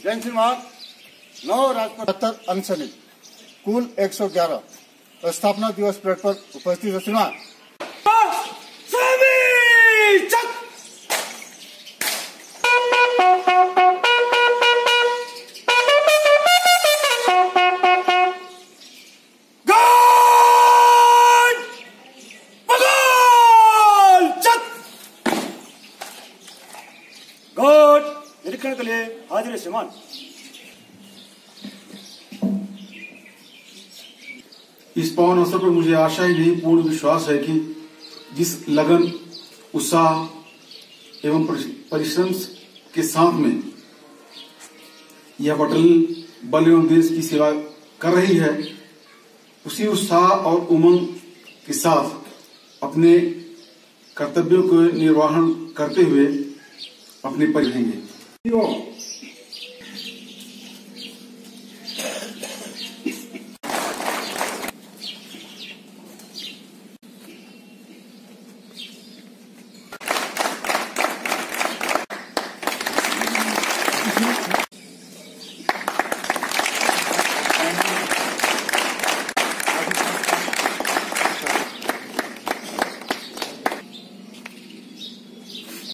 जैन सिंह मार्ग 9 राजपथ अनुसलित कुल 111 स्थापना दिवस परेड पर उपस्थित श्रीमान निरीक्षण के लिए हाजिर है श्रीमान। इस पावन अवसर पर मुझे आशा ही नहीं पूर्ण विश्वास है कि जिस लगन, उत्साह एवं परिश्रम के साथ में यह बटालियन बल एवं देश की सेवा कर रही है, उसी उत्साह और उमंग के साथ अपने कर्तव्यों को निर्वहन करते हुए अपने पर रहेंगे।